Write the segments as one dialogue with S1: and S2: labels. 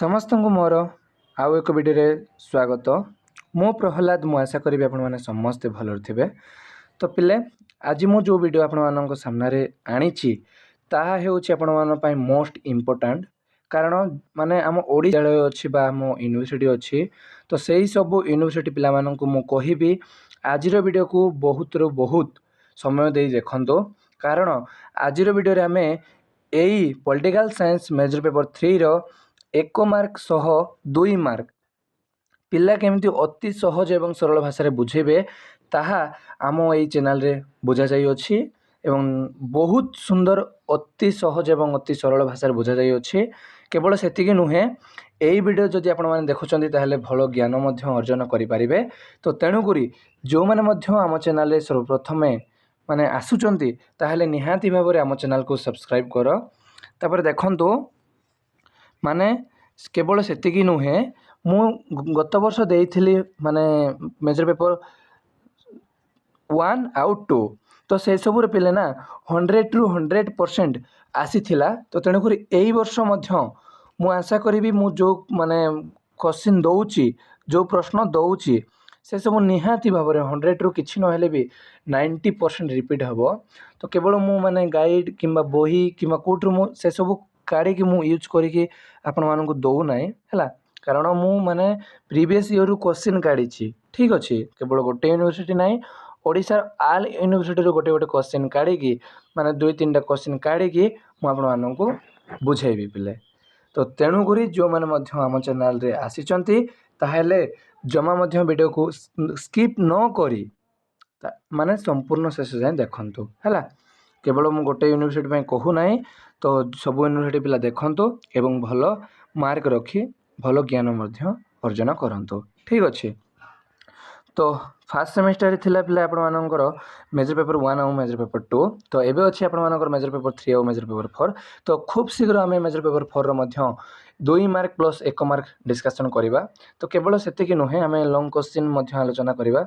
S1: ସମସ୍ତଙ୍କୁ ମୋର ଆଉ ଏକ ଭିଡ଼ିଓରେ ସ୍ୱାଗତ। ମୁଁ ପ୍ରହ୍ଲାଦ। ମୁଁ ଆଶା କରିବି ଆପଣମାନେ ସମସ୍ତେ ଭଲରେ ଥିବେ। ତ ପିଲେ, ଆଜି ମୁଁ ଯେଉଁ ଭିଡ଼ିଓ ଆପଣମାନଙ୍କ ସାମ୍ନାରେ ଆଣିଛି ତାହା ହେଉଛି ଆପଣମାନଙ୍କ ପାଇଁ ମୋଷ୍ଟ ଇମ୍ପୋର୍ଟାଣ୍ଟ। କାରଣ ମାନେ ଆମ ଓଡ଼ିଶା ବିଦ୍ୟାଳୟ ଅଛି ବା ଆମ ୟୁନିଭର୍ସିଟି ଅଛି, ତ ସେହି ସବୁ ୟୁନିଭର୍ସିଟି ପିଲାମାନଙ୍କୁ ମୁଁ କହିବି ଆଜିର ଭିଡ଼ିଓକୁ ବହୁତରୁ ବହୁତ ସମୟ ଦେଇ ଦେଖନ୍ତୁ। କାରଣ ଆଜିର ଭିଡ଼ିଓରେ ଆମେ ଏଇ ପଲିଟିକାଲ ସାଇନ୍ସ ମେଜର ପେପର 3ର 1 ମାର୍କ ସହ 2 ମାର୍କ ପିଲା କେମିତି ଅତି ସହଜ ଏବଂ ସରଳ ଭାଷାରେ ବୁଝେଇବେ ତାହା ଆମ ଏଇ ଚ୍ୟାନେଲରେ ବୁଝାଯାଇଅଛି ଏବଂ ବହୁତ ସୁନ୍ଦର ଅତି ସହଜ ଏବଂ ଅତି ସରଳ ଭାଷାରେ ବୁଝାଯାଇଅଛି। କେବଳ ସେତିକି ନୁହେଁ, ଏହି ଭିଡ଼ିଓ ଯଦି ଆପଣମାନେ ଦେଖୁଛନ୍ତି ତାହେଲେ ଭଲ ଜ୍ଞାନ ମଧ୍ୟ ଅର୍ଜନ କରିପାରିବେ। ତ ତେଣୁକରି ଯେଉଁମାନେ ମଧ୍ୟ ଆମ ଚ୍ୟାନେଲରେ ସର୍ବପ୍ରଥମେ ମାନେ ଆସୁଛନ୍ତି ତାହେଲେ ନିହାତି ଭାବରେ ଆମ ଚ୍ୟାନେଲକୁ ସବସ୍କ୍ରାଇବ୍ କର। ତାପରେ ଦେଖନ୍ତୁ, ମାନେ କେବଳ ସେତିକି ନୁହେଁ, ମୁଁ ଗତ ବର୍ଷ ଦେଇଥିଲି ମାନେ ମେଜର ପେପର 1 ଆଉ 2, ତ ସେସବୁରେ ପିଲେ ନା 100ରୁ 100% ଆସିଥିଲା। ତ ତେଣୁକରି ଏଇ ବର୍ଷ ମଧ୍ୟ ମୁଁ ଆଶା କରିବି ମୁଁ ଯେଉଁ ମାନେ କ୍ୱେଶ୍ଚିନ୍ ଦେଉଛି, ଯେଉଁ ପ୍ରଶ୍ନ ଦେଉଛି ସେସବୁ ନିହାତି ଭାବରେ 100ରୁ କିଛି ନହେଲେ ବି 90% ରିପିଟ୍ ହେବ। ତ କେବଳ ମୁଁ ମାନେ ଗାଇଡ଼ କିମ୍ବା ବହି କିମ୍ବା କେଉଁଠୁ ମୁଁ ସେସବୁ କାଢ଼ିକି ମୁଁ ୟୁଜ୍ କରିକି ଆପଣମାନଙ୍କୁ ଦେଉନାହିଁ ହେଲା। କାରଣ ମୁଁ ମାନେ ପ୍ରିଭିୟସ୍ ଇୟର୍ରୁ କ୍ୱେଶ୍ଚିନ୍ କାଢ଼ିଛି, ଠିକ୍ ଅଛି। କେବଳ ଗୋଟେ ୟୁନିଭର୍ସିଟି ନାହିଁ, ଓଡ଼ିଶାର ଅଲ୍ ୟୁନିଭର୍ସିଟିରୁ ଗୋଟେ କ୍ୱେଶ୍ଚିନ୍ କାଢ଼ିକି ମାନେ 2-3ଟା କ୍ୱେଶ୍ଚିନ୍ କାଢ଼ିକି ମୁଁ ଆପଣମାନଙ୍କୁ ବୁଝେଇବି ପିଲେ। ତ ତେଣୁକରି ଯେଉଁମାନେ ମଧ୍ୟ ଆମ ଚ୍ୟାନେଲରେ ଆସିଛନ୍ତି ତାହେଲେ ଜମା ମଧ୍ୟ ଭିଡ଼ିଓକୁ ସ୍କିପ୍ ନ କରି ମାନେ ସମ୍ପୂର୍ଣ୍ଣ ଶେଷ ଯାଏଁ ଦେଖନ୍ତୁ ହେଲା। କେବଳ ମୁଁ ଗୋଟେ ୟୁନିଭର୍ସିଟି ପାଇଁ କହୁନାହିଁ, ତ ସବୁ ୟୁନିଭର୍ସିଟି ପିଲା ଦେଖନ୍ତୁ ଏବଂ ଭଲ ମାର୍କ ରଖି ଭଲ ଜ୍ଞାନ ମଧ୍ୟ ଅର୍ଜନ କରନ୍ତୁ, ଠିକ୍ ଅଛି। ତ ଫାର୍ଷ୍ଟ ସେମିଷ୍ଟାରରେ ଥିଲା ପିଲା ଆପଣମାନଙ୍କର ମେଜର ପେପର 1 ଆଉ ମେଜର ପେପର 2। ତ ଏବେ ଅଛି ଆପଣମାନଙ୍କର ମେଜର ପେପର 3 ଆଉ ମେଜର ପେପର 4। ତ ଖୁବ୍ ଶୀଘ୍ର ଆମେ ମେଜର ପେପର 4ର ମଧ୍ୟ 2 ମାର୍କ ପ୍ଲସ୍ 1 ମାର୍କ ଡିସ୍କସନ୍ କରିବା। ତ କେବଳ ସେତିକି ନୁହେଁ, ଆମେ ଲଙ୍ଗ୍ କ୍ୱେଶ୍ଚିନ୍ ମଧ୍ୟ ଆଲୋଚନା କରିବା,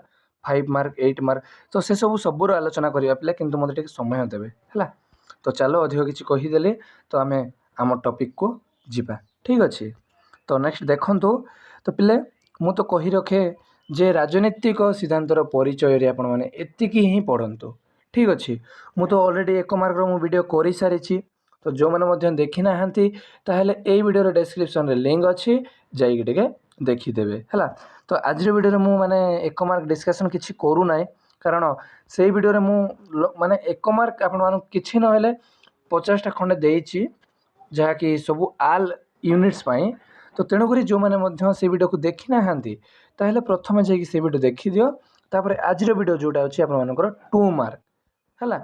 S1: 5 ମାର୍କ 8 ମାର୍କ। ତ ସେସବୁର ଆଲୋଚନା କରିବା ପିଲା, କିନ୍ତୁ ମୋତେ ଟିକେ ସମୟ ଦେବେ ହେଲା। ତ ଚାଲ, ଅଧିକ କିଛି କହିଦେଲି, ତ ଆମେ ଆମ ଟପିକ୍କୁ ଯିବା, ଠିକ୍ ଅଛି। ତ ନେକ୍ସଟ ଦେଖନ୍ତୁ, ତ ପିଲେ ମୁଁ ତ କହି ରଖେ ଯେ ରାଜନୈତିକ ସିଦ୍ଧାନ୍ତର ପରିଚୟରେ ଆପଣମାନେ ଏତିକି ହିଁ ପଢ଼ନ୍ତୁ, ଠିକ୍ ଅଛି। ମୁଁ ତ ଅଲରେଡ଼ି 1 ମାର୍କର ମୁଁ ଭିଡ଼ିଓ କରିସାରିଛି। ତ ଯେଉଁମାନେ ମଧ୍ୟ ଦେଖିନାହାନ୍ତି ତାହେଲେ ଏଇ ଭିଡ଼ିଓର ଡେସ୍କ୍ରିପସନ୍ରେ ଲିଙ୍କ୍ ଅଛି, ଯାଇକି ଟିକେ ଦେଖିଦେବେ ହେଲା। ତ ଆଜିର ଭିଡ଼ିଓରେ ମୁଁ ମାନେ 1 ମାର୍କ ଡିସ୍କସନ୍ କିଛି କରୁନାହିଁ, କାରଣ ସେଇ ଭିଡ଼ିଓରେ ମୁଁ ମାନେ 1 ମାର୍କ ଆପଣମାନଙ୍କୁ କିଛି ନହେଲେ 50ଟା ଖଣ୍ଡେ ଦେଇଛି, ଯାହାକି ସବୁ ଅଲ୍ ୟୁନିଟ୍ସ ପାଇଁ। ତ ତେଣୁକରି ଯେଉଁମାନେ ମଧ୍ୟ ସେ ଭିଡ଼ିଓକୁ ଦେଖିନାହାନ୍ତି ତାହେଲେ ପ୍ରଥମେ ଯାଇକି ସେ ଭିଡ଼ିଓ ଦେଖିଦିଅ। ତାପରେ ଆଜିର ଭିଡ଼ିଓ ଯେଉଁଟା ଅଛି ଆପଣମାନଙ୍କର 2 ମାର୍କ ହେଲା,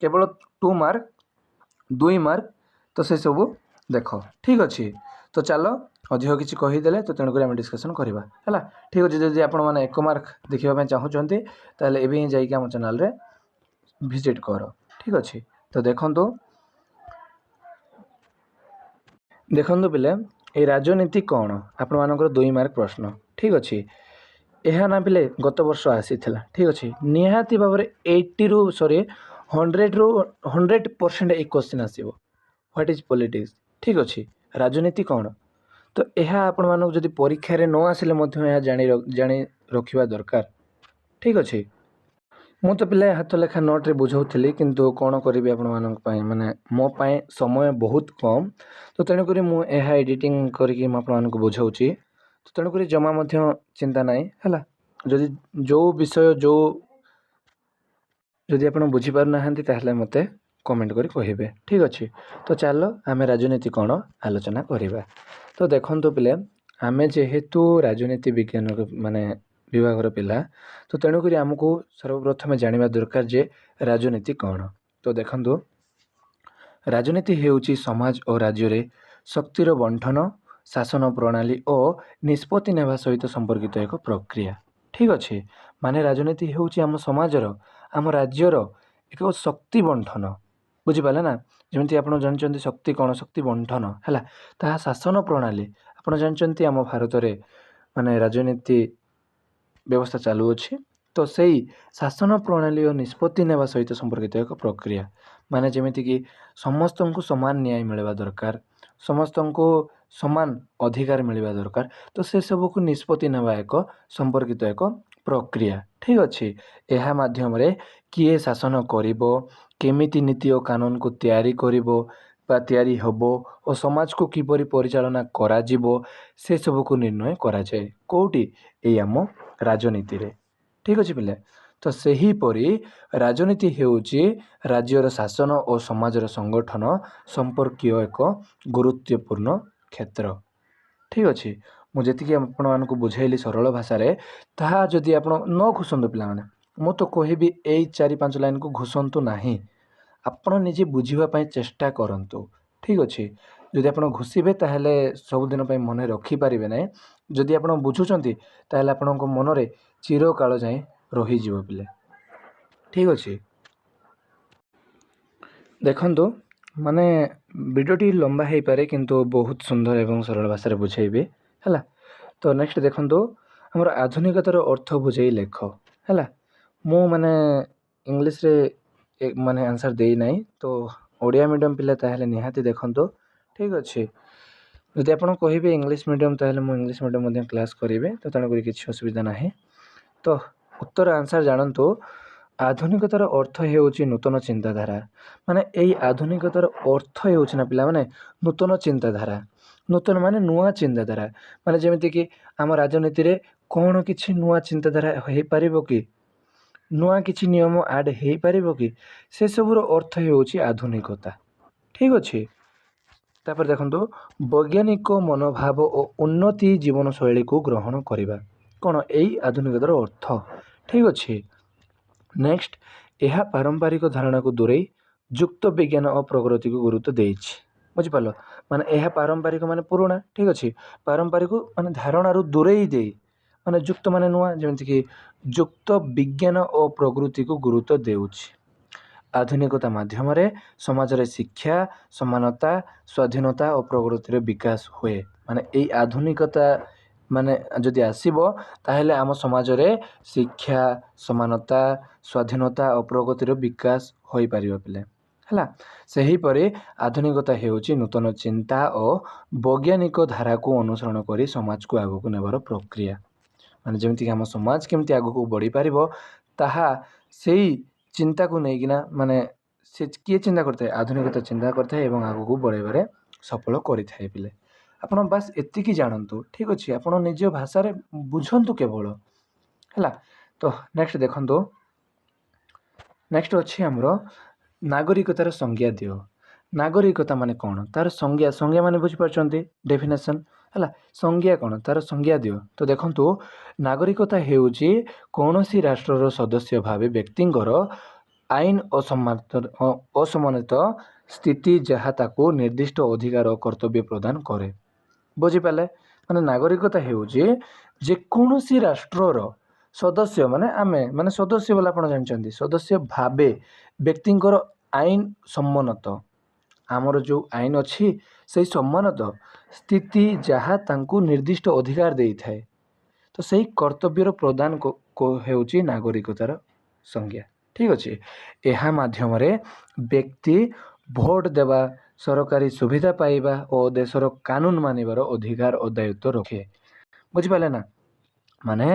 S1: କେବଳ 2 ମାର୍କ 2 ମାର୍କ, ତ ସେସବୁ ଦେଖ, ଠିକ୍ ଅଛି। ତ ଚାଲ, ଅଧିକ କିଛି କହିଦେଲେ, ତ ତେଣୁକରି ଆମେ ଡିସ୍କସନ୍ କରିବା ହେଲା, ଠିକ୍ ଅଛି। ଯଦି ଆପଣମାନେ 1 ମାର୍କ ଦେଖିବା ପାଇଁ ଚାହୁଁଛନ୍ତି ତାହେଲେ ଏବେ ହିଁ ଯାଇକି ଆମ ଚ୍ୟାନେଲରେ ଭିଜିଟ୍ କର, ଠିକ୍ ଅଛି। ତ ଦେଖନ୍ତୁ ପିଲେ, এই ରାଜନୀତି କ'ଣ ଆପଣମାନଙ୍କର 2 ମାର୍କ ପ୍ରଶ୍ନ, ଠିକ୍ ଅଛି। ଏହା ନା ପିଲେ ଗତ ବର୍ଷ ଆସିଥିଲା, ଠିକ୍ ଅଛି। ନିହାତି ଭାବରେ 100ରୁ 100% ଏଇ କ୍ୱେଶ୍ଚିନ୍ ଆସିବ, ହ୍ୱାଟ୍ ଇଜ୍ ପଲିଟିକ୍ସ, ଠିକ୍ ଅଛି। ରାଜନୀତି କ'ଣ? ତ ଏହା ଆପଣମାନଙ୍କୁ ଯଦି ପରୀକ୍ଷାରେ ନ ଆସିଲେ ମଧ୍ୟ ଏହା ଜାଣି ରଖିବା ଦରକାର, ଠିକ୍ ଅଛି। ମୁଁ ତ ପିଲା ହାତ ଲେଖା ନୋଟ୍ରେ ବୁଝାଉଥିଲି, କିନ୍ତୁ କ'ଣ କରିବି ଆପଣମାନଙ୍କ ପାଇଁ, ମାନେ ମୋ ପାଇଁ ସମୟ ବହୁତ କମ୍। ତ ତେଣୁକରି ମୁଁ ଏହା ଏଡ଼ିଟିଂ କରିକି ମୁଁ ଆପଣମାନଙ୍କୁ ବୁଝାଉଛି। ତ ତେଣୁକରି ଜମା ମଧ୍ୟ ଚିନ୍ତା ନାହିଁ ହେଲା। ଯେଉଁ ବିଷୟ ଯଦି ଆପଣ ବୁଝିପାରୁନାହାନ୍ତି ତାହେଲେ ମୋତେ କମେଣ୍ଟ କରି କହିବେ, ଠିକ୍ ଅଛି। ତ ଚାଲ ଆମେ ରାଜନୀତି କ'ଣ ଆଲୋଚନା କରିବା। ତ ଦେଖନ୍ତୁ ପିଲେ, ଆମେ ଯେହେତୁ ରାଜନୀତି ବିଜ୍ଞାନର ମାନେ ବିଭାଗର ପିଲା, ତ ତେଣୁକରି ଆମକୁ ସର୍ବପ୍ରଥମେ ଜାଣିବା ଦରକାର ଯେ ରାଜନୀତି କ'ଣ। ତ ଦେଖନ୍ତୁ, ରାଜନୀତି ହେଉଛି ସମାଜ ଓ ରାଜ୍ୟରେ ଶକ୍ତିର ବଣ୍ଟନ, ଶାସନ ପ୍ରଣାଳୀ ଓ ନିଷ୍ପତ୍ତି ନେବା ସହିତ ସମ୍ପର୍କିତ ଏକ ପ୍ରକ୍ରିୟା, ଠିକ୍ ଅଛି। ମାନେ ରାଜନୀତି ହେଉଛି ଆମ ସମାଜର, ଆମ ରାଜ୍ୟର ଏକ ଶକ୍ତି ବଣ୍ଟନ, ବୁଝିପାରିଲେ ନା। ଯେମିତି ଆପଣ ଜାଣିଛନ୍ତି ଶକ୍ତି କ'ଣ, ଶକ୍ତି ବଣ୍ଟନ ହେଲା। ତାହା ଶାସନ ପ୍ରଣାଳୀ, ଆପଣ ଜାଣିଛନ୍ତି ଆମ ଭାରତରେ ମାନେ ରାଜନୀତି ବ୍ୟବସ୍ଥା ଚାଲୁଅଛି। ତ ସେଇ ଶାସନ ପ୍ରଣାଳୀ ଓ ନିଷ୍ପତ୍ତି ନେବା ସହିତ ସମ୍ପର୍କିତ ଏକ ପ୍ରକ୍ରିୟା, ମାନେ ଯେମିତିକି ସମସ୍ତଙ୍କୁ ସମାନ ନ୍ୟାୟ ମିଳିବା ଦରକାର, ସମସ୍ତଙ୍କୁ ସମାନ ଅଧିକାର ମିଳିବା ଦରକାର। ତ ସେସବୁକୁ ନିଷ୍ପତ୍ତି ନେବା ସମ୍ପର୍କିତ ଏକ ପ୍ରକ୍ରିୟା। ଠିକ୍ ଅଛି। ଏହା ମାଧ୍ୟମରେ କିଏ ଶାସନ କରିବ, କେମିତି ନୀତି ଓ କାନୁନକୁ ତିଆରି କରିବ ବା ତିଆରି ହେବ ଓ ସମାଜକୁ କିପରି ପରିଚାଳନା କରାଯିବ ସେସବୁକୁ ନିର୍ଣ୍ଣୟ କରାଯାଏ। କେଉଁଠି? ଏଇ ଆମ ରାଜନୀତିରେ। ଠିକ୍ ଅଛି ପିଲେ। ତ ସେହିପରି ରାଜନୀତି ହେଉଛି ରାଜ୍ୟର ଶାସନ ଓ ସମାଜର ସଂଗଠନ ସମ୍ପର୍କୀୟ ଏକ ଗୁରୁତ୍ୱପୂର୍ଣ୍ଣ କ୍ଷେତ୍ର। ଠିକ୍ ଅଛି। ମୁଁ ଯେତିକି ଆପଣମାନଙ୍କୁ ବୁଝାଇଲି ସରଳ ଭାଷାରେ, ତାହା ଯଦି ଆପଣ ନ ଘୋଷନ୍ତୁ ପିଲାମାନେ, ମୁଁ ତ କହିବି ଏଇ 4-5 ଲାଇନ୍କୁ ଘୋଷନ୍ତୁ ନାହିଁ। ଆପଣ ନିଜେ ବୁଝିବା ପାଇଁ ଚେଷ୍ଟା କରନ୍ତୁ। ଠିକ୍ ଅଛି। ଯଦି ଆପଣ ଘୋଷିବେ ତାହେଲେ ସବୁଦିନ ପାଇଁ ମନେ ରଖିପାରିବେ ନାହିଁ। ଯଦି ଆପଣ ବୁଝୁଛନ୍ତି ତାହେଲେ ଆପଣଙ୍କ ମନରେ ଚିରକାଳ ଯାଏଁ ରହିଯିବ ପିଲେ। ଠିକ୍ ଅଛି। ଦେଖନ୍ତୁ, ମାନେ ଭିଡ଼ିଓଟି ଲମ୍ବା ହେଇପାରେ କିନ୍ତୁ ବହୁତ ସୁନ୍ଦର ଏବଂ ସରଳ ଭାଷାରେ ବୁଝେଇବି ହେଲା। ତ ନେକ୍ସଟ ଦେଖନ୍ତୁ, ଆମର ଆଧୁନିକତାର ଅର୍ଥ ବୁଝେଇ ଲେଖ ହେଲା। ମୁଁ ମାନେ ଇଂଲିଶରେ ମାନେ ଆନ୍ସର୍ ଦେଇନାହିଁ, ତ ଓଡ଼ିଆ ମିଡ଼ିୟମ୍ ପିଲା ତାହେଲେ ନିହାତି ଦେଖନ୍ତୁ। ଠିକ୍ ଅଛି। ଯଦି ଆପଣ କହିବେ ଇଂଲିଶ ମିଡ଼ିୟମ୍ ତାହେଲେ ମୁଁ ଇଂଲିଶ ମିଡ଼ିୟମ୍ ମଧ୍ୟ କ୍ଲାସ୍ କରିବି, ତ ତେଣୁକରି କିଛି ଅସୁବିଧା ନାହିଁ। ତ ଉତ୍ତର ଆନ୍ସର୍ ଜାଣନ୍ତୁ। ଆଧୁନିକତାର ଅର୍ଥ ହେଉଛି ନୂତନ ଚିନ୍ତାଧାରା। ମାନେ ଏଇ ଆଧୁନିକତାର ଅର୍ଥ ହେଉଛି ନା ପିଲାମାନେ ନୂତନ ଚିନ୍ତାଧାରା। ନୂତନ ମାନେ ନୂଆ ଚିନ୍ତାଧାରା। ମାନେ ଯେମିତିକି ଆମ ରାଜନୀତିରେ କ'ଣ କିଛି ନୂଆ ଚିନ୍ତାଧାରା ହେଇପାରିବ କି? ନୂଆ କିଛି ନିୟମ ଆଡ଼୍ ହେଇପାରିବ କି? ସେସବୁର ଅର୍ଥ ହେଉଛି ଆଧୁନିକତା। ଠିକ୍ ଅଛି। ତାପରେ ଦେଖନ୍ତୁ, ବୈଜ୍ଞାନିକ ମନୋଭାବ ଓ ଉନ୍ନତି ଜୀବନଶୈଳୀକୁ ଗ୍ରହଣ କରିବା। କ'ଣ? ଏଇ ଆଧୁନିକତାର ଅର୍ଥ। ଠିକ୍ ଅଛି। ନେକ୍ସଟ, ଏହା ପାରମ୍ପରିକ ଧାରଣାକୁ ଦୂରେଇ ଯୁକ୍ତ ବିଜ୍ଞାନ ଓ ପ୍ରଗତିକୁ ଗୁରୁତ୍ୱ ଦେଇଛି। ବୁଝିପାରିଲ? ମାନେ ଏହା ପାରମ୍ପରିକ ମାନେ ପୁରୁଣା। ଠିକ୍ ଅଛି। ପାରମ୍ପରିକ ମାନେ ଧାରଣାରୁ ଦୂରେଇ ଦେଇ, ମାନେ ଯୁକ୍ତ ମାନେ ନୂଆ, ଯେମିତିକି ଯୁକ୍ତ ବିଜ୍ଞାନ ଓ ପ୍ରଗତିକୁ ଗୁରୁତ୍ୱ ଦେଉଛି। ଆଧୁନିକତା ମାଧ୍ୟମରେ ସମାଜରେ ଶିକ୍ଷା, ସମାନତା, ସ୍ୱାଧୀନତା ଓ ପ୍ରଗତିର ବିକାଶ ହୁଏ। ମାନେ ଏଇ ଆଧୁନିକତା ମାନେ ଯଦି ଆସିବ ତାହେଲେ ଆମ ସମାଜରେ ଶିକ୍ଷା, ସମାନତା, ସ୍ୱାଧୀନତା ଓ ପ୍ରଗତିର ବିକାଶ ହୋଇପାରିବ ପିଲେ ହେଲା। ସେହିପରି ଆଧୁନିକତା ହେଉଛି ନୂତନ ଚିନ୍ତା ଓ ବୈଜ୍ଞାନିକ ଧାରାକୁ ଅନୁସରଣ କରି ସମାଜକୁ ଆଗକୁ ନେବାର ପ୍ରକ୍ରିୟା। ମାନେ ଯେମିତିକି ଆମ ସମାଜ କେମିତି ଆଗକୁ ବଢ଼ିପାରିବ ତାହା ସେଇ ଚିନ୍ତାକୁ ନେଇକିନା, ମାନେ ସେ କିଏ ଚିନ୍ତା କରିଥାଏ? ଆଧୁନିକତା ଚିନ୍ତା କରିଥାଏ ଏବଂ ଆଗକୁ ବଢ଼ାଇବାରେ ସଫଳ କରିଥାଏ ପିଲେ। ଆପଣ ବାସ୍ ଏତିକି ଜାଣନ୍ତୁ। ଠିକ୍ ଅଛି। ଆପଣ ନିଜ ଭାଷାରେ ବୁଝନ୍ତୁ କେବଳ ହେଲା। ତ ନେକ୍ସଟ ଦେଖନ୍ତୁ, ନେକ୍ସଟ ଅଛି ଆମର ନାଗରିକତାର ସଂଜ୍ଞା ଦିଅ। ନାଗରିକତା ମାନେ କ'ଣ? ତାର ସଂଜ୍ଞା। ସଂଜ୍ଞା ମାନେ ବୁଝିପାରୁଛନ୍ତି? ଡେଫିନେସନ୍ ହେଲା। ସଂଜ୍ଞା କ'ଣ? ତାର ସଂଜ୍ଞା ଦିଅ। ତ ଦେଖନ୍ତୁ, ନାଗରିକତା ହେଉଛି କୌଣସି ରାଷ୍ଟ୍ରର ସଦସ୍ୟ ଭାବେ ବ୍ୟକ୍ତିଙ୍କର ଆଇନ ଅସମ୍ମାନିତ ସ୍ଥିତି ଯାହା ତାକୁ ନିର୍ଦ୍ଦିଷ୍ଟ ଅଧିକାର ଓ କର୍ତ୍ତବ୍ୟ ପ୍ରଦାନ କରେ। ବୁଝିପାରିଲେ? ମାନେ ନାଗରିକତା ହେଉଛି ଯେକୌଣସି ରାଷ୍ଟ୍ରର ସଦସ୍ୟ, ମାନେ ଆମେ ମାନେ ସଦସ୍ୟ ବୋଲି ଆପଣ ଜାଣିଛନ୍ତି, ସଦସ୍ୟ ଭାବେ ବ୍ୟକ୍ତିଙ୍କର ଆଇନ ସମ୍ମତ, ଆମର ଯେଉଁ ଆଇନ ଅଛି ସେଇ ସମ୍ମାନତ ସ୍ଥିତି ଯାହା ତାଙ୍କୁ ନିର୍ଦ୍ଦିଷ୍ଟ ଅଧିକାର ଦେଇଥାଏ, ତ ସେଇ କର୍ତ୍ତବ୍ୟର ପ୍ରଦାନ ହେଉଛି ନାଗରିକତାର ସଂଜ୍ଞା। ଠିକ୍ ଅଛି। ଏହା ମାଧ୍ୟମରେ ବ୍ୟକ୍ତି ଭୋଟ ଦେବା, ସରକାରୀ ସୁବିଧା ପାଇବା ଓ ଦେଶର କାନୁନ ମାନିବାର ଅଧିକାର ଓ ଦାୟିତ୍ୱ ରଖେ। ବୁଝିପାରିଲେ ନା? ମାନେ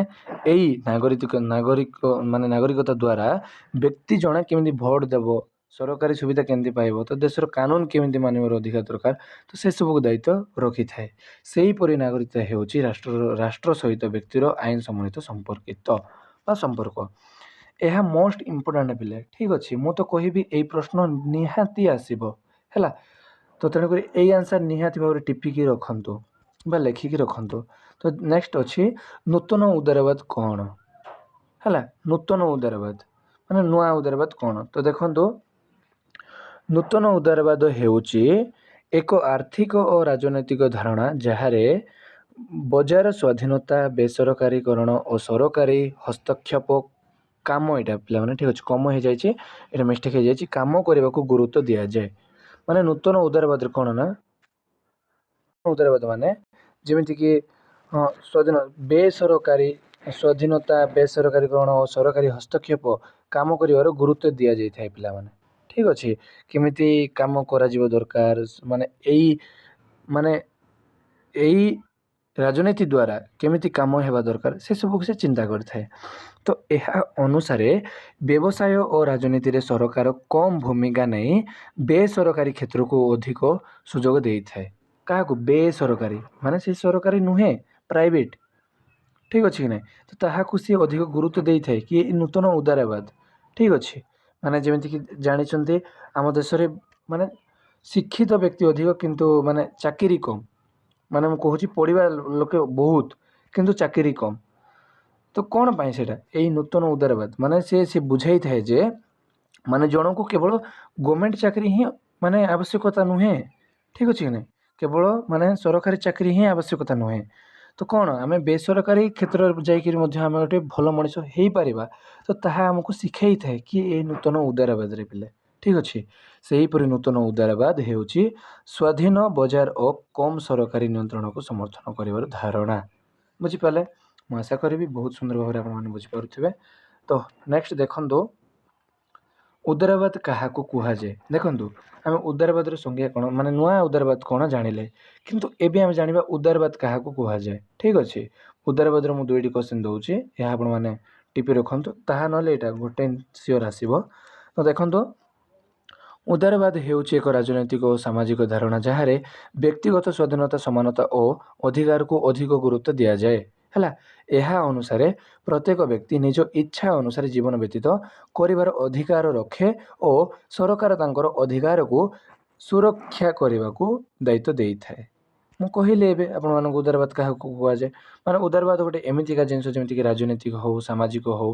S1: ଏଇ ନାଗରିକତା ଦ୍ୱାରା ବ୍ୟକ୍ତି ଜଣେ କେମିତି ଭୋଟ ଦେବ, ସରକାରୀ ସୁବିଧା କେମିତି ପାଇବ, ତ ଦେଶର କାନୁନ କେମିତି ମାନିବାର ଅଧିକାର ଦରକାର, ତ ସେସବୁକୁ ଦାୟିତ୍ୱ ରଖିଥାଏ। ସେହିପରି ନାଗରିକତା ହେଉଛି ରାଷ୍ଟ୍ର ସହିତ ବ୍ୟକ୍ତିର ଆଇନ ସମ୍ବନ୍ଧିତ ସମ୍ପର୍କିତ ବା ସମ୍ପର୍କ। ଏହା ମୋଷ୍ଟ ଇମ୍ପୋର୍ଟାଣ୍ଟ ପିଲେ। ଠିକ୍ ଅଛି। ମୁଁ ତ କହିବି ଏଇ ପ୍ରଶ୍ନ ନିହାତି ଆସିବ ହେଲା। ତ ତେଣୁକରି ଏଇ ଆନ୍ସର୍ ନିହାତି ଭାବରେ ଟିପିକି ରଖନ୍ତୁ ବା ଲେଖିକି ରଖନ୍ତୁ। ତ ନେକ୍ସଟ ଅଛି ନୂତନ ଉଦାରବାଦ କ'ଣ ହେଲା। ନୂତନ ଉଦାରବାଦ ମାନେ ନୂଆ ଉଦାରବାଦ କ'ଣ? ତ ଦେଖନ୍ତୁ, ନୂତନ ଉଦାରବାଦ ହେଉଛି ଏକ ଆର୍ଥିକ ଓ ରାଜନୈତିକ ଧାରଣା ଯାହାରେ ବଜାର ସ୍ୱାଧୀନତା, ବେସରକାରୀକରଣ ଓ ସରକାରୀ ହସ୍ତକ୍ଷେପ କାମ, ଏଇଟା ପିଲାମାନେ ଠିକ୍ ଅଛି, କମ ହେଇଯାଇଛି, ଏଇଟା ମିଷ୍ଟେକ୍ ହେଇଯାଇଛି, କାମ କରିବାକୁ ଗୁରୁତ୍ୱ ଦିଆଯାଏ। ମାନେ ନୂତନ ଉଦାରବାଦରେ କ'ଣ ନା, ଉଦାରବାଦ ମାନେ ଯେମିତିକି ସ୍ୱାଧୀନତା, ବେସରକାରୀକରଣ ଓ ସରକାରୀ ହସ୍ତକ୍ଷେପ କାମ କରିବାର ଗୁରୁତ୍ୱ ଦିଆଯାଇଥାଏ ପିଲାମାନେ। ଠିକ୍ ଅଛି। କେମିତି କାମ କରାଯିବ ଦରକାର, ମାନେ ଏଇ ମାନେ ଏଇ ରାଜନୀତି ଦ୍ୱାରା କେମିତି କାମ ହେବା ଦରକାର ସେସବୁକୁ ସେ ଚିନ୍ତା କରିଥାଏ। ତ ଏହା ଅନୁସାରେ ବ୍ୟବସାୟ ଓ ରାଜନୀତିରେ ସରକାର କମ୍ ଭୂମିକା ନେଇ ବେସରକାରୀ କ୍ଷେତ୍ରକୁ ଅଧିକ ସୁଯୋଗ ଦେଇଥାଏ। କାହାକୁ? ବେସରକାରୀ, ମାନେ ସେ ସରକାରୀ ନୁହେଁ, ପ୍ରାଇଭେଟ। ଠିକ୍ ଅଛି କି ନାହିଁ? ତ ତାହାକୁ ସିଏ ଅଧିକ ଗୁରୁତ୍ୱ ଦେଇଥାଏ କି ନୂତନ ଉଦାରବାଦ। ଠିକ୍ ଅଛି, ମାନେ ଯେମିତିକି ଜାଣିଛନ୍ତି ଆମ ଦେଶରେ ମାନେ ଶିକ୍ଷିତ ବ୍ୟକ୍ତି ଅଧିକ କିନ୍ତୁ ମାନେ ଚାକିରି କମ୍। ମାନେ ମୁଁ କହୁଛି ପଢ଼ିବା ଲୋକେ ବହୁତ କିନ୍ତୁ ଚାକିରି କମ୍। ତ କ'ଣ ପାଇଁ ସେଇଟା? ଏଇ ନୂତନ ଉଦାରବାଦ ମାନେ ସେ ବୁଝାଇଥାଏ ଯେ ମାନେ ଜଣଙ୍କୁ କେବଳ ଗଭର୍ଣ୍ଣମେଣ୍ଟ ଚାକିରି ହିଁ ମାନେ ଆବଶ୍ୟକତା ନୁହେଁ। ଠିକ୍ ଅଛି କି ନାହିଁ? କେବଳ ମାନେ ସରକାରୀ ଚାକିରି ହିଁ ଆବଶ୍ୟକତା ନୁହେଁ। ତ କ'ଣ ଆମେ ବେସରକାରୀ କ୍ଷେତ୍ରରେ ଯାଇକରି ମଧ୍ୟ ଆମେ ଗୋଟେ ଭଲ ମଣିଷ ହେଇପାରିବା। ତ ତାହା ଆମକୁ ଶିଖାଇଥାଏ କି ଏଇ ନୂତନ ଉଦାରବାଦରେ ପିଲେ। ଠିକ୍ ଅଛି, ସେହିପରି ନୂତନ ଉଦାରବାଦ ହେଉଛି ସ୍ୱାଧୀନ ବଜାର ଓ କମ୍ ସରକାରୀ ନିୟନ୍ତ୍ରଣକୁ ସମର୍ଥନ କରିବାର ଧାରଣା। ବୁଝିପାରିଲେ? ମୁଁ ଆଶା କରିବି ବହୁତ ସୁନ୍ଦର ଭାବରେ ଆପଣମାନେ ବୁଝିପାରୁଥିବେ। ତ ନେକ୍ସଟ ଦେଖନ୍ତୁ, ଉଦାରବାଦ କାହାକୁ କୁହାଯାଏ? ଦେଖନ୍ତୁ, ଆମେ ଉଦାରବାଦର ସଂଜ୍ଞା କ'ଣ, ମାନେ ନୂଆ ଉଦାରବାଦ କ'ଣ ଜାଣିଲେ, କିନ୍ତୁ ଏବେ ଆମେ ଜାଣିବା ଉଦାରବାଦ କାହାକୁ କୁହାଯାଏ। ଠିକ୍ ଅଛି, ଉଦାରବାଦର ମୁଁ 2ଟି କ୍ୱେଶ୍ଚିନ୍ ଦେଉଛି, ଏହା ଆପଣମାନେ ଟିପି ରଖନ୍ତୁ, ତାହା ନହେଲେ ଏଇଟା ଗୋଟେ ସିଓର ଆସିବ। ତ ଦେଖନ୍ତୁ, ଉଦାରବାଦ ହେଉଛି ଏକ ରାଜନୈତିକ ଓ ସାମାଜିକ ଧାରଣା ଯାହାରେ ବ୍ୟକ୍ତିଗତ ସ୍ୱାଧୀନତା, ସମାନତା ଓ ଅଧିକାରକୁ ଅଧିକ ଗୁରୁତ୍ୱ ଦିଆଯାଏ। ହେଲା, ଏହା ଅନୁସାରେ ପ୍ରତ୍ୟେକ ବ୍ୟକ୍ତି ନିଜ ଇଚ୍ଛା ଅନୁସାରେ ଜୀବନ ବ୍ୟତୀତ କରିବାର ଅଧିକାର ରଖେ ଓ ସରକାର ତାଙ୍କର ଅଧିକାରକୁ ସୁରକ୍ଷା କରିବାକୁ ଦାୟିତ୍ୱ ଦେଇଥାଏ। ମୁଁ କହିଲି ଏବେ ଆପଣମାନଙ୍କୁ ଉଦାରବାଦ କାହାକୁ କୁହାଯାଏ। ମାନେ ଉଦାରବାଦ ଗୋଟେ ଏମିତିକା ଜିନିଷ ଯେମିତିକି ରାଜନୈତିକ ହେଉ, ସାମାଜିକ ହେଉ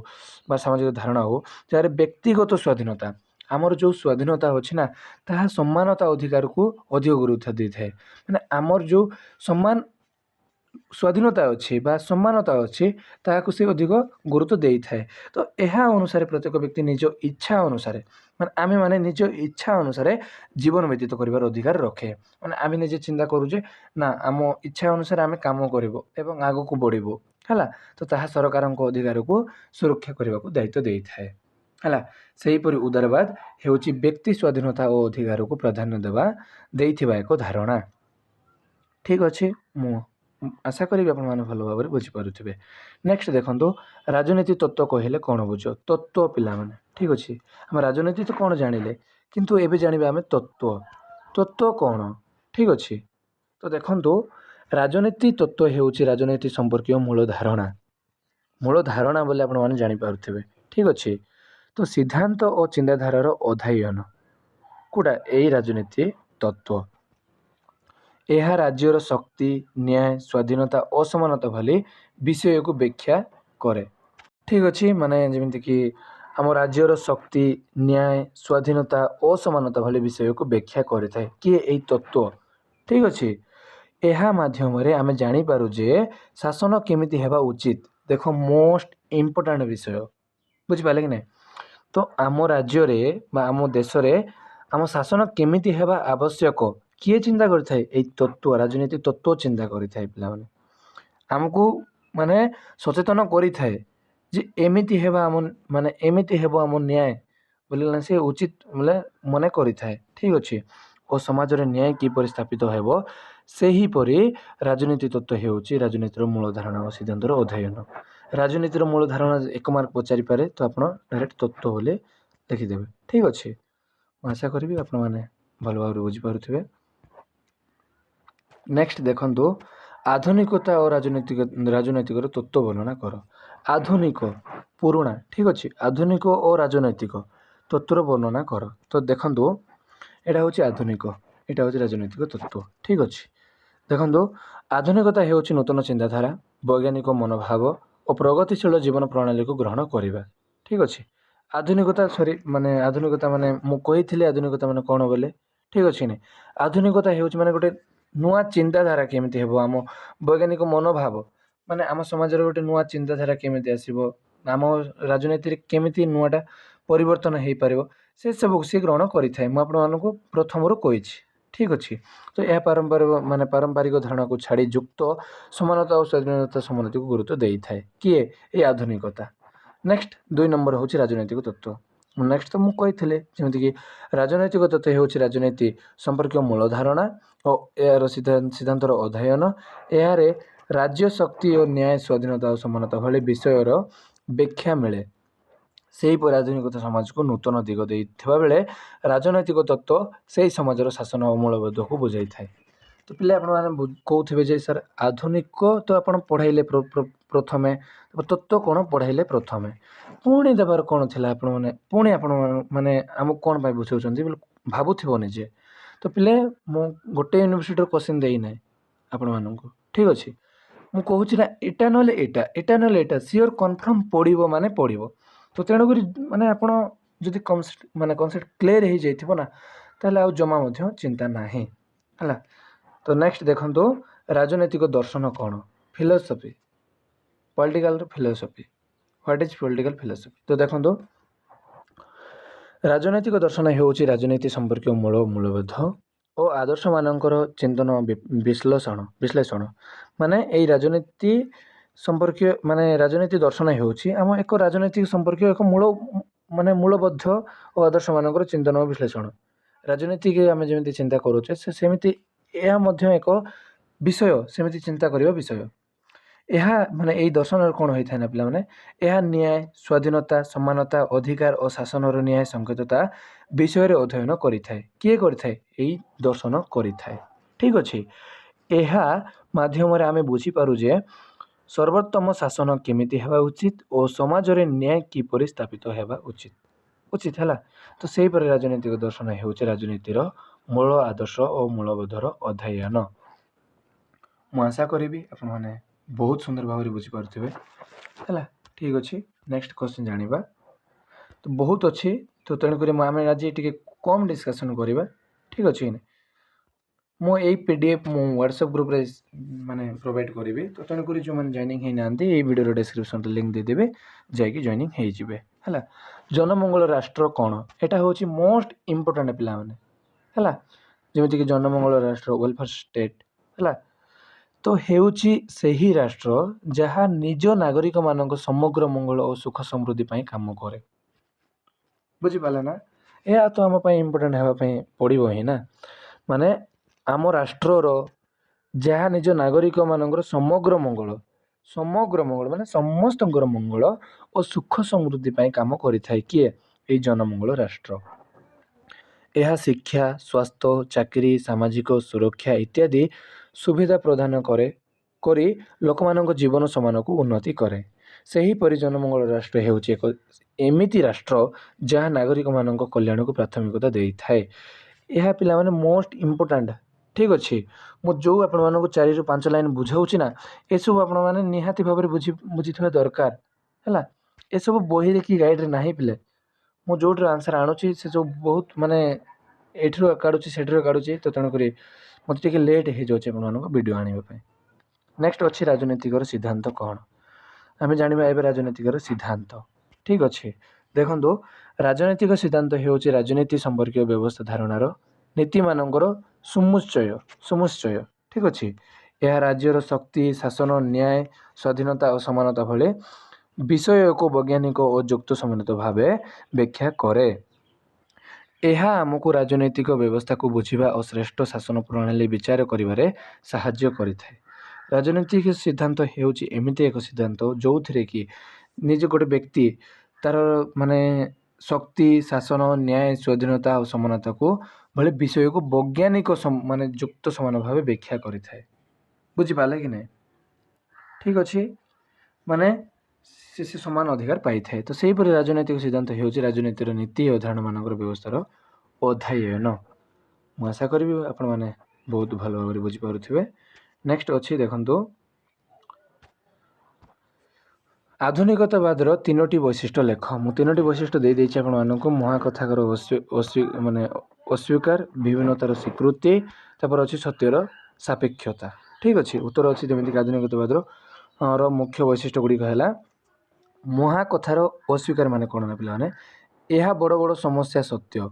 S1: ବା ସାମାଜିକ ଧାରଣା ହେଉ, ଯାହାର ବ୍ୟକ୍ତିଗତ ସ୍ୱାଧୀନତା, ଆମର ଯେଉଁ ସ୍ୱାଧୀନତା ଅଛି ନା, ତାହା ସମାନତା ଅଧିକାରକୁ ଅଧିକ ଗୁରୁତ୍ୱ ଦେଇଥାଏ। ମାନେ ଆମର ଯେଉଁ ସମାନ ସ୍ୱାଧୀନତା ଅଛି ବା ସମାନତା ଅଛି ତାହାକୁ ସେ ଅଧିକ ଗୁରୁତ୍ୱ ଦେଇଥାଏ। ତ ଏହା ଅନୁସାରେ ପ୍ରତ୍ୟେକ ବ୍ୟକ୍ତି ନିଜ ଇଚ୍ଛା ଅନୁସାରେ, ମାନେ ଆମେମାନେ ନିଜ ଇଚ୍ଛା ଅନୁସାରେ ଜୀବନ ବ୍ୟତୀତ କରିବାର ଅଧିକାର ରଖେ। ମାନେ ଆମେ ନିଜେ ଚିନ୍ତା କରୁଛେ ନା ଆମ ଇଚ୍ଛା ଅନୁସାରେ ଆମେ କାମ କରିବୁ ଏବଂ ଆଗକୁ ବଢ଼ିବୁ। ହେଲା, ତ ତାହା ସରକାରଙ୍କ ଅଧିକାରକୁ ସୁରକ୍ଷା କରିବାକୁ ଦାୟିତ୍ୱ ଦେଇଥାଏ। ହେଲା, ସେହିପରି ଉଦାରବାଦ ହେଉଛି ବ୍ୟକ୍ତି ସ୍ୱାଧୀନତା ଓ ଅଧିକାରକୁ ପ୍ରାଧାନ୍ୟ ଦେଇଥିବା ଏକ ଧାରଣା। ଠିକ୍ ଅଛି, ମୁଁ ଆଶା କରିବି ଆପଣମାନେ ଭଲ ଭାବରେ ବୁଝିପାରୁଥିବେ। ନେକ୍ସଟ ଦେଖନ୍ତୁ, ରାଜନୀତି ତତ୍ତ୍ୱ କହିଲେ କ'ଣ ବୁଝ? ତତ୍ତ୍ୱ ପିଲାମାନେ, ଠିକ୍ ଅଛି, ଆମେ ରାଜନୀତି ତ କ'ଣ ଜାଣିଲେ, କିନ୍ତୁ ଏବେ ଜାଣିବା ଆମେ ତତ୍ତ୍ୱ। ତତ୍ତ୍ୱ କ'ଣ? ଠିକ୍ ଅଛି, ତ ଦେଖନ୍ତୁ, ରାଜନୀତି ତତ୍ତ୍ୱ ହେଉଛି ରାଜନୀତି ସମ୍ପର୍କୀୟ ମୂଳ ଧାରଣା। ମୂଳ ଧାରଣା ବୋଲି ଆପଣମାନେ ଜାଣିପାରୁଥିବେ। ଠିକ୍ ଅଛି, ତ ସିଦ୍ଧାନ୍ତ ଓ ଚିନ୍ତାଧାରାର ଅଧ୍ୟୟନ କେଉଁଟା? ଏଇ ରାଜନୀତି ତତ୍ତ୍ୱ। ଏହା ରାଜ୍ୟର ଶକ୍ତି, ନ୍ୟାୟ, ସ୍ୱାଧୀନତା, ଅସମାନତା ଭଳି ବିଷୟକୁ ବ୍ୟାଖ୍ୟା କରେ। ଠିକ୍ ଅଛି, ମାନେ ଯେମିତିକି ଆମ ରାଜ୍ୟର ଶକ୍ତି, ନ୍ୟାୟ, ସ୍ୱାଧୀନତା, ଅସମାନତା ଭଳି ବିଷୟକୁ ବ୍ୟାଖ୍ୟା କରିଥାଏ କିଏ? ଏଇ ତତ୍ତ୍ୱ। ଠିକ୍ ଅଛି, ଏହା ମାଧ୍ୟମରେ ଆମେ ଜାଣିପାରୁ ଯେ ଶାସନ କେମିତି ହେବା ଉଚିତ। ଦେଖ, ମୋଷ୍ଟ ଇମ୍ପୋର୍ଟାଣ୍ଟ ବିଷୟ, ବୁଝିପାରିଲେ କି ନାହିଁ? ତ ଆମ ରାଜ୍ୟରେ ବା ଆମ ଦେଶରେ ଆମ ଶାସନ କେମିତି ହେବା ଆବଶ୍ୟକ କିଏ ଚିନ୍ତା କରିଥାଏ? ଏଇ ତତ୍ତ୍ୱ, ରାଜନୀତି ତତ୍ତ୍ୱ ଚିନ୍ତା କରିଥାଏ। ପିଲାମାନେ ଆମକୁ ମାନେ ସଚେତନ କରିଥାଏ ଯେ ଏମିତି ହେବା ଆମ ମାନେ ଏମିତି ହେବ ଆମ ନ୍ୟାୟ ବୋଲେ ସେ ଉଚିତ ବୋଲେ ମନେ କରିଥାଏ। ଠିକ୍ ଅଛି, ଓ ସମାଜରେ ନ୍ୟାୟ କିପରି ସ୍ଥାପିତ ହେବ ସେହିପରି ରାଜନୀତି ତତ୍ତ୍ୱ ହେଉଛି ରାଜନୀତିର ମୂଳ ଧାରଣା ଓ ସିଦ୍ଧାନ୍ତର ଅଧ୍ୟୟନ। ରାଜନୀତିର ମୂଳ ଧାରଣା 1 ମାର୍କ ପଚାରିପାରେ, ତ ଆପଣ ଡାଇରେକ୍ଟ ତତ୍ତ୍ୱ ବୋଲି ଲେଖିଦେବେ। ଠିକ୍ ଅଛି, ମୁଁ ଆଶା କରିବି ଆପଣମାନେ ଭଲ ଭାବରେ ବୁଝିପାରୁଥିବେ। ନେକ୍ସଟ ଦେଖନ୍ତୁ, ଆଧୁନିକତା ଓ ରାଜନୈତିକର ତତ୍ତ୍ୱ ବର୍ଣ୍ଣନା କର। ଆଧୁନିକ, ପୁରୁଣା। ଠିକ୍ ଅଛି, ଆଧୁନିକ ଓ ରାଜନୈତିକ ତତ୍ତ୍ୱର ବର୍ଣ୍ଣନା କର। ତ ଦେଖନ୍ତୁ, ଏଇଟା ହେଉଛି ଆଧୁନିକ, ଏଇଟା ହେଉଛି ରାଜନୈତିକ ତତ୍ତ୍ୱ। ଠିକ୍ ଅଛି, ଦେଖନ୍ତୁ, ଆଧୁନିକତା ହେଉଛି ନୂତନ ଚିନ୍ତାଧାରା, ବୈଜ୍ଞାନିକ ମନୋଭାବ ଓ ପ୍ରଗତିଶୀଳ ଜୀବନ ପ୍ରଣାଳୀକୁ ଗ୍ରହଣ କରିବା। ଠିକ୍ ଅଛି, ଆଧୁନିକତା ଆଧୁନିକତା ମାନେ ମୁଁ କହିଥିଲି ଆଧୁନିକତା ମାନେ କ'ଣ ବୋଲେ? ଠିକ୍ ଅଛି ନାହିଁ, ଆଧୁନିକତା ହେଉଛି ମାନେ ଗୋଟେ ନୂଆ ଚିନ୍ତାଧାରା କେମିତି ହେବ, ଆମ ବୈଜ୍ଞାନିକ ମନୋଭାବ, ମାନେ ଆମ ସମାଜରେ ଗୋଟେ ନୂଆ ଚିନ୍ତାଧାରା କେମିତି ଆସିବ, ଆମ ରାଜନୀତିରେ କେମିତି ନୂଆଟା ପରିବର୍ତ୍ତନ ହୋଇପାରିବ, ସେସବୁକୁ ସେ ଗ୍ରହଣ କରିଥାଏ। ମୁଁ ଆପଣମାନଙ୍କୁ ପ୍ରଥମରୁ କହିଛି। ଠିକ୍ ଅଛି, ତ ଏହା ପାରମ୍ପରିକ ଧାରଣାକୁ ଛାଡ଼ି ଯୁକ୍ତ ସମାନତା ଓ ସ୍ୱାଧୀନତା ସମାନତାକୁ ଗୁରୁତ୍ୱ ଦେଇଥାଏ। କିଏ? ଏଇ ଆଧୁନିକତା। ନେକ୍ସଟ 2 ନମ୍ବର ହେଉଛି ରାଜନୈତିକ ତତ୍ତ୍ୱ। नेक्स्ट तो मुझे जमीक राजनैतिक तत्व हो राजनीति संपर्क मूल धारणा और यार सिद्धांतर अध्ययन यार राज्य शक्ति और न्याय स्वाधीनता और समानता भली विषयर व्याख्या मिले से आधुनिक समाज को नूतन दिग देता बेले राजनैतिक तत्व से समाजर शासन और मूलबोध को बुझाई थाए। तो पिले कहते जे सर आधुनिक तो आप पढ़ाइले प्रथम तत्व कौन पढ़ाइले प्रथम पुणी देवार कौन थी पुणी आपने आमको कौन पर बुझाऊँ भावुव निजे। तो पिले मु गोटे यूनिवर्सिटी क्वेश्चन देना आपण मानक ठीक अच्छे मुझे कहूँ ना एटा ना एटा ना एटा सियोर कनफर्म पड़ो माने पड़ो। तो तेणुक माने आपण जदि माने कनसेप्ट क्लीयर हो जाइथिबो ना ताले आउ जमा मध्य चिंता नाही हला। तो नेक्स्ट देखंतु राजनैतिक दर्शन कौन philosophy political philosophy what is political philosophy. तो देखंतु राजनैतिक दर्शन हेउची राजनीति संपर्क मूल मूलबोध और आदर्श मानकर चिंतन विश्लेषण माने यही राजनीति संपर्क माने राजनीति दर्शन हेउची आम एक राजनैतिक संपर्क एक मूल माने मूलबोध और आदर्श मानकर चिंतन और विश्लेषण राजनीति के आम जमी चिंता करुचे सेमती एक विषय सेमती चिंता करने विषय यह माने यही दर्शन कौन होता है ना पिला माने यह न्याय स्वाधीनता समानता अधिकार और शासन न्याय संकेतता विषय अध्ययन करें किए करें दर्शन करें ठीक अच्छे। यह माध्यम आम बुझीपारे सर्वोत्तम शासन केमिति हेबा उचित और समाज रे न्याय किपरि स्थापित हेबा उचित उचित है। तो सही पर राजनीतिक दर्शन हो राजनीतिर मूल आदर्श और मूलबोधर अध्ययन मु आशा करी आपने बहुत सुंदर भाव में बुझीपारे है ठीक अच्छे। नेक्स्ट क्वेश्चन जानिबा तो बहुत अच्छी तो तेणुक आम आज टे कम डिस्कसन करवा ठीक अच्छे। मु यही पीडीएफ मु व्हाट्सएप ग्रुप रे माने प्रोवाइड करी तो तेणुक जो मैंने जॉइनिंग होना ये वीडियो डिस्क्रिप्शन लिंक देदेवे जाकि जॉइनिंग होइजिबे है। जनमंगल राष्ट्र कौन यहाँ हूँ मोस्ट इम्पोर्टाट पिला है जमीक जनमंगल राष्ट्र वेलफेयर स्टेट है तो हेउची सही राष्ट्र जहाँ निज नागरिक मान समग्र मंगल और सुख समृद्धि काम करे बुझीपारे ना यह तो आम इम्पोर्टाट होगापी पड़ो ही ना माने आम राष्ट्रर जहाँ निज नागरिक मान समग्र मंगल माने समस्त मंगल और सुख समृद्धि काम करें किए ये जनमंगल राष्ट्र। यह शिक्षा स्वास्थ्य चाकरी सामाजिक सुरक्षा इत्यादि सुविधा प्रदान करी लोक मान जीवन समान को उन्नति करे। सही परि जनमंगल राष्ट्र हेउची एक एमिति राष्ट्र जहाँ नागरिक मान कल्याण को प्राथमिकता दे थाए। यह पिला माने मोस्ट इम्पोर्टाट ठीक अच्छे मु जो आपण 4 ରୁ 5 लाइन बुझाऊँ ना ये सब आपण मैंने निहाती भाव में बुझी दरकार है। ये सब बही देखी गाइड ना पिले मु जो आंसर आणुची से जो बहुत माने एठरू काढ़ुची सेठरू काढ़ुची तो तेणुक मत टे लेट हो जाऊँ वीडियो आने। नेक्स्ट अच्छी राजनीतिक सिद्धांत कौन आम जाना ए राजनीतिक सिद्धांत ठीक अच्छे। देखो राजनीतिक सिद्धांत हो राजनीति संपर्क व्यवस्था धारणार नीति मानकर समुच्चय ठीक अच्छे। यह राज्यर शक्ति शासन न्याय स्वाधीनता और समानता भले विषय को वैज्ञानिक और युक्त सम्मिलित भाव व्याख्या करे। यह आमको राजनैतिक व्यवस्था को बुझा और श्रेष्ठ शासन प्रणाली विचार करिबारे साहाय्य करिथाए। राजनैतिक सिद्धांत हेउची एमिति एक सिद्धांत जो थे कि निज गोटे व्यक्ति तार माने शक्ति शासन न्याय स्वाधीनता और समानता को भले विषय को वैज्ञानिक माने युक्त समान भाव व्याख्या करिथाए बुझीपारे कि नहीं ठीक अच्छे माने से समान अधिकार पाई थाए। तो सही परि राजनैतिक सिद्धांत हेउची राजनीतिर नीति और धारणा मानकर व्यवस्थार अध्ययन मु आशा करी आपण माने बहुत भल भाव में बुझीपारुथिबे। नेक्स्ट अच्छी देखंतु आधुनिकतावादर 3टी वैशिष्ट्य लेख मु 3टी वैशिष्ट्य दे देछि आपण मानकु महाकथाकर माने अस्वीकार विभिन्नतार स्वीकृति तापर अच्छी सत्यर सापेक्षता ठीक अच्छे। उत्तर अच्छी जमीक आधुनिकतावादर मुख्य वैशिष्ट्य गुड़िक है महाकथार अस्वीकार माने कौन ना पिला यह बड़ बड़ समस्या सत्य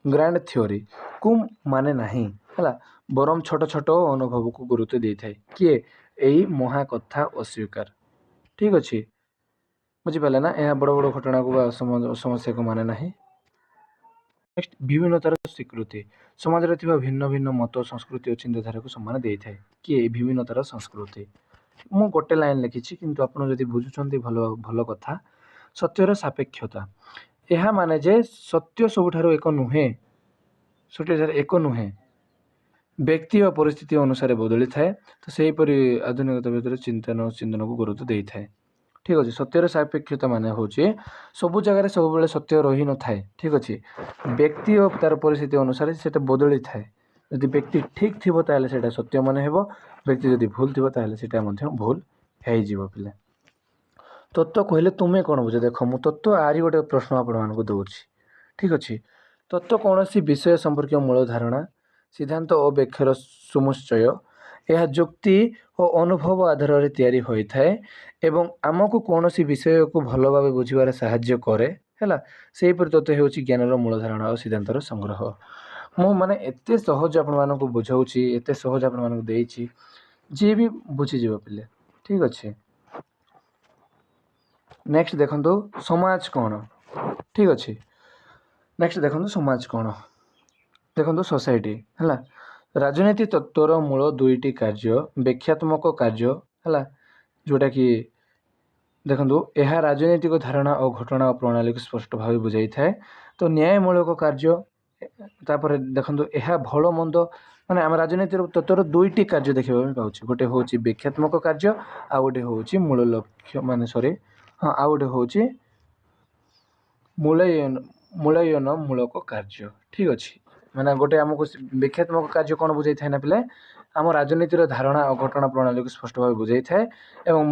S1: ग्रांड थ्योरी को माने नहीं है बरम छोट छोट अनुभव को गुरुत्व दे थाए किए यही महाकथा अस्वीकार ठीक अच्छे। बुझिपारे ना यह बड़ बड़ घटना को समस्या को माने ना। नेक्स्ट विभिन्नतार स्वीकृति समाज में भिन्न भिन्न मत संस्कृति और चिंताधारा को सम्मान दे था किए विभिन्नतार संस्कृति मु गोटे लाइन लिखी किंतु आप बुझुं भल भल कथा सत्यर सापेक्षता यह माने जे सत्य सबुठारु एक नुहे सत्य एक नुहे व्यक्ति और परिस्थिति अनुसार बदली थाए तो सेहीपरि आधुनिकता भितर चिंतन को गुरुत्व दे थाए। ठीक अच्छे सत्यर सापेक्षता माने हूँ सबु जगह सब बेले सत्य रही न थाए। ठीक अच्छे व्यक्ति और तार परिस्थिति अनुसार से बदली थाए यदि व्यक्ति ठीक थी ताले सेटा सत्य मन हो व्यक्ति जदि भूल थी ताले सेटा भूल हो पिले। तत्व कहले तुम्हें कौन बुझ देख मु तत्व आरी गोटे प्रश्न आपको दूसरी। ठीक अच्छे तत्व कौन सी विषय संपर्क मूल धारणा सिद्धांत और व्याख्यार समुच्चय यह जुक्ति और अनुभव आधार में तैयारी होता है एवं आमको कौन सी विषय को भल भाव बुझे साहाय्य करे है से तत्व हूँ ज्ञानर मूल धारणा और सिद्धांतर संग्रह। मु माने एते सहज आपको बुझाऊँगी एते सहज आपको देइछि जी भी बुझीज पिले। ठीक अच्छे नेक्स्ट देखो समाज कौन। ठीक अच्छे नेक्स्ट देखो समाज कौन देखो सोसाइटी है राजनीति तत्वर मूल दुईटी कार्य व्याख्यात्मक कार्य है जोटा कि देखो यह राजनैतिक धारणा और घटना और प्रणाली को स्पष्ट भाव बुझाई थाए तो न्यायमूलक कार्य तापर देखो यह भल मंद माने आम राजनीतिर तत्वर दुईटी कार्य देखा पाँच गोटे हूँ व्याख्यात्मक कार्य आ गोटे हूँ मूल लक्ष्य माने सॉरी हाँ आ गोटे हूँ मूल्ययन मूलक कार्य। ठीक अच्छे माने गोटे आमको व्याख्यात्मक कार्य कौन बुझाई थाए ना पिले आम राजनीतिर धारणा और घटना प्रणाली को स्पष्ट भाव बुझाई थाए एवं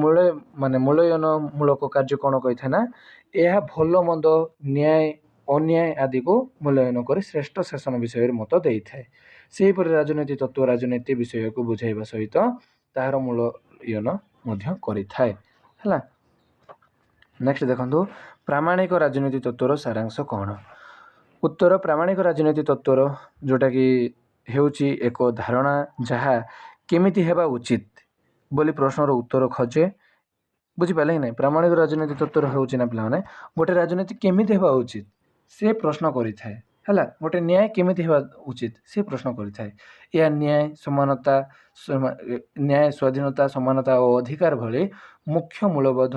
S1: मूल्ययन मूलक कार्य कौन कही था ना यह भल मंद न्याय अन्याय आदि को मूल्ययन कर श्रेष्ठ शासन विषय मत दे थाए सेहीपरि राजनीति तत्व राजनीति विषय को बुझाइबा सहित तार मूल्ययन करिथाए है। नेक्स्ट देखो प्रामाणिक राजनीति तत्वर सारांश कौन उत्तर प्रामाणिक राजनीति तत्वर जोटा कि हेउची एक धारणा जहाँ केमिति हेबा उचित बोली प्रश्नर उत्तर खोजे बुझिपारे कि नहीं प्रामाणिक राजनीति तत्वर होउची ना पिलाने गोटे राजनीति केमिति हेबा उचित से प्रश्न करिथाए है गोटे न्याय केमिति हेबा उचित से प्रश्न करिथाए या न्याय समानता न्याय स्वाधीनता समानता और अधिकार भली मुख्य मूल्यबोध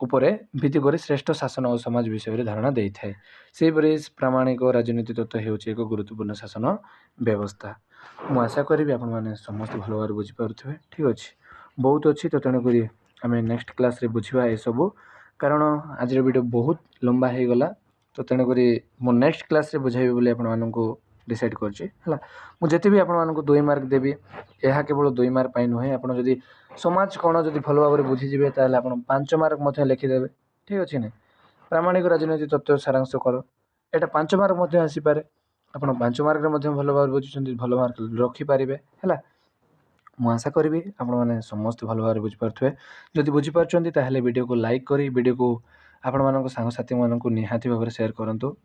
S1: उपरे भित्ति कर श्रेष्ठ शासन और समाज विषय धारणा दे थाए सेहीपरि प्रामाणिक राजनीति तत्व हेउची एक गुरुत्वपूर्ण शासन व्यवस्था। मु आशा करी आपण मैंने समस्त भल भाव बुझीपारे। ठीक अच्छे बहुत अच्छी तो तेणुक आम नेक्स्ट क्लास रे बुझा ये सब कारण आज वीडियो बहुत लंबा हो गला तो तेणुक मु नेक्स्ट क्लास रे बुझाइबी बोली आपण मानकु डिसाइड करछि हला मुझे भी आपण मानकु 2 मार्क देबी यह केवल 2 मार्क पाई नुहे आपण जदि समाज कौन जदि भल भाव बुझीजे ताले आपण 5 मार्क मध्य लिखिदेवे। ठीक अच्छे ना प्रामाणिक राजनीति तत्व सारांश कर एटा 5 मार्क मध्य आसी पारे आपण 5 मार्क रे मध्य भल भाव बुझुछन्ती भल मार्क रखि पारिबे हला मु आशा करी आपण मैंने समस्त भल भाव बुझीपारे जदि बुझीपारछन्ती ताहेले वीडियो को लाइक करी वीडियो को आपण मानक सांगसाथी मानक निहाती भाव शेयर करंतु।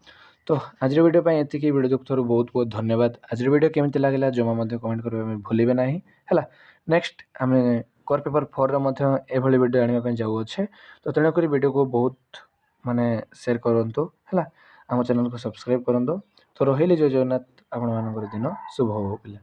S1: तो आज वीडियो पे एतिकी वीडियो देखुथारु बहुत बहुत धन्यवाद। आज वीडियो केमिति लागला जमा मध्य कमेंट करबे भूलिबे नाही हला नेक्स्ट आमे कोर पेपर 4 रे मध्य एभली वीडियो आनिबा पय जाउ अच्छे तो तेणु करी वीडियो को बहुत माने शेयर करंतु हला आम चैनल को सब्सक्राइब करंतु। तो रहिले जय जगन्नाथ आपण मानकर दिन शुभ हो पिला।